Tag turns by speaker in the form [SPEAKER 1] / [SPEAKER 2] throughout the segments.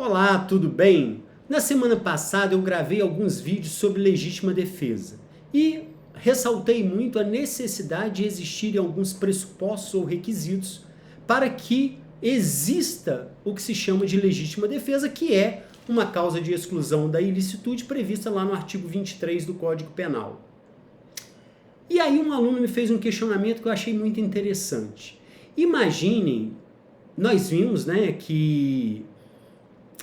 [SPEAKER 1] Olá, tudo bem? Na semana passada eu gravei alguns vídeos sobre legítima defesa e ressaltei muito a necessidade de existirem alguns pressupostos ou requisitos para que exista o que se chama de legítima defesa, que é uma causa de exclusão da ilicitude prevista lá no artigo 23 do Código Penal. E aí um aluno me fez um questionamento que eu achei muito interessante. Imaginem, nós vimos, que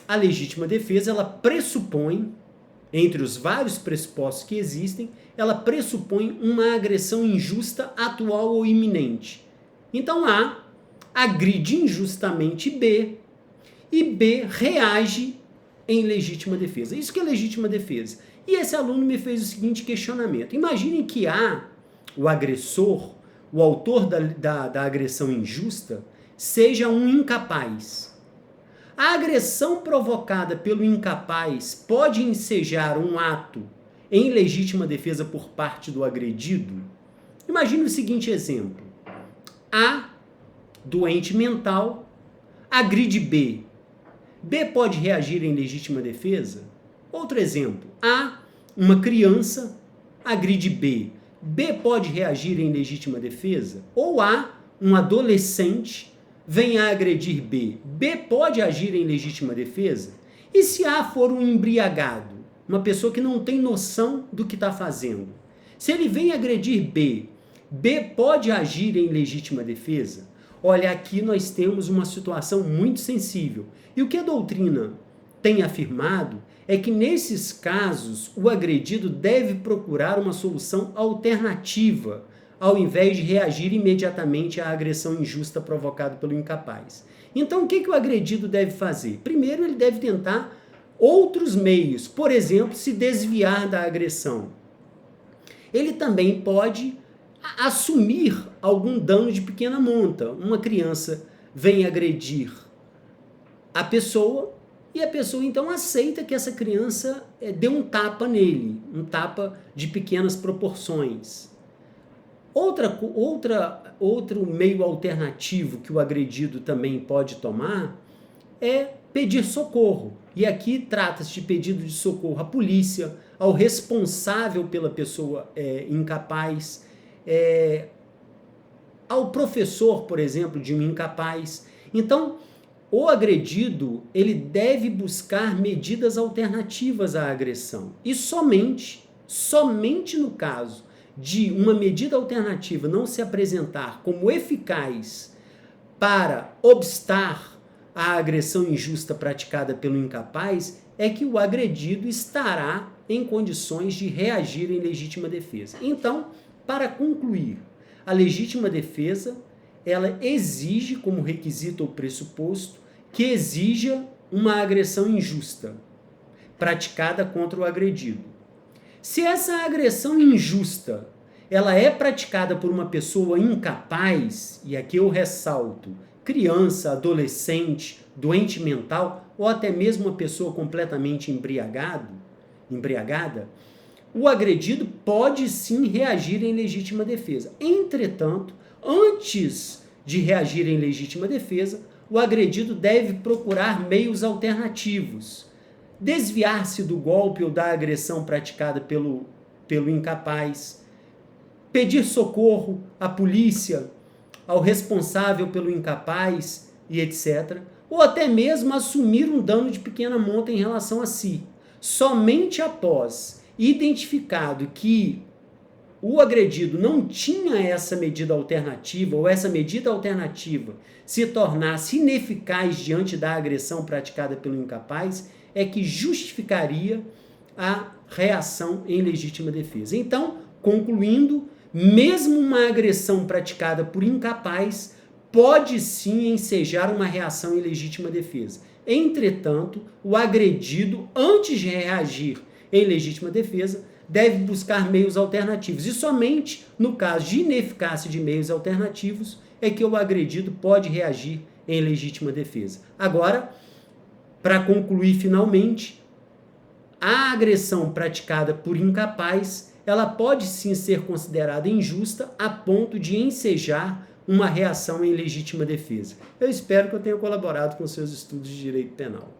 [SPEAKER 1] a legítima defesa, ela pressupõe, entre os vários pressupostos que existem, ela pressupõe uma agressão injusta, atual ou iminente. Então A agride injustamente B e B reage em legítima defesa. Isso que é legítima defesa. E esse aluno me fez o seguinte questionamento. Imaginem que A, o agressor, o autor da agressão injusta, seja um incapaz. A agressão provocada pelo incapaz pode ensejar um ato em legítima defesa por parte do agredido? Imagine o seguinte exemplo. A, doente mental, agride B. B pode reagir em legítima defesa? Outro exemplo. A, uma criança, agride B. B pode reagir em legítima defesa? Ou A, um adolescente, vem a agredir B. B pode agir em legítima defesa? E se A for um embriagado, uma pessoa que não tem noção do que está fazendo? Se ele vem agredir B, B pode agir em legítima defesa? Olha, aqui nós temos uma situação muito sensível. E o que a doutrina tem afirmado é que nesses casos o agredido deve procurar uma solução alternativa, ao invés de reagir imediatamente à agressão injusta provocada pelo incapaz. Então, o que o agredido deve fazer? Primeiro, ele deve tentar outros meios, por exemplo, se desviar da agressão. Ele também pode assumir algum dano de pequena monta. Uma criança vem agredir a pessoa e a pessoa então aceita que essa criança dê um tapa nele, um tapa de pequenas proporções. Outro meio alternativo que o agredido também pode tomar é pedir socorro. E aqui trata-se de pedido de socorro à polícia, ao responsável pela pessoa incapaz, ao professor, por exemplo, de um incapaz. Então, o agredido, ele deve buscar medidas alternativas à agressão. E somente no caso de uma medida alternativa não se apresentar como eficaz para obstar a agressão injusta praticada pelo incapaz, é que o agredido estará em condições de reagir em legítima defesa. Então, para concluir, a legítima defesa, ela exige como requisito ou pressuposto que exija uma agressão injusta praticada contra o agredido. Se essa agressão injusta ela é praticada por uma pessoa incapaz, e aqui eu ressalto, criança, adolescente, doente mental, ou até mesmo uma pessoa completamente embriagada, o agredido pode sim reagir em legítima defesa. Entretanto, antes de reagir em legítima defesa, o agredido deve procurar meios alternativos, desviar-se do golpe ou da agressão praticada pelo incapaz, pedir socorro à polícia, ao responsável pelo incapaz e etc. Ou até mesmo assumir um dano de pequena monta em relação a si. Somente após identificado que o agredido não tinha essa medida alternativa, ou essa medida alternativa se tornasse ineficaz diante da agressão praticada pelo incapaz, é que justificaria a reação em legítima defesa. Então, concluindo, mesmo uma agressão praticada por incapaz pode sim ensejar uma reação em legítima defesa. Entretanto, o agredido, antes de reagir em legítima defesa, deve buscar meios alternativos. E somente no caso de ineficácia de meios alternativos é que o agredido pode reagir em legítima defesa. Agora, para concluir finalmente, a agressão praticada por incapaz, ela pode sim ser considerada injusta a ponto de ensejar uma reação em legítima defesa. Eu espero que eu tenha colaborado com seus estudos de direito penal.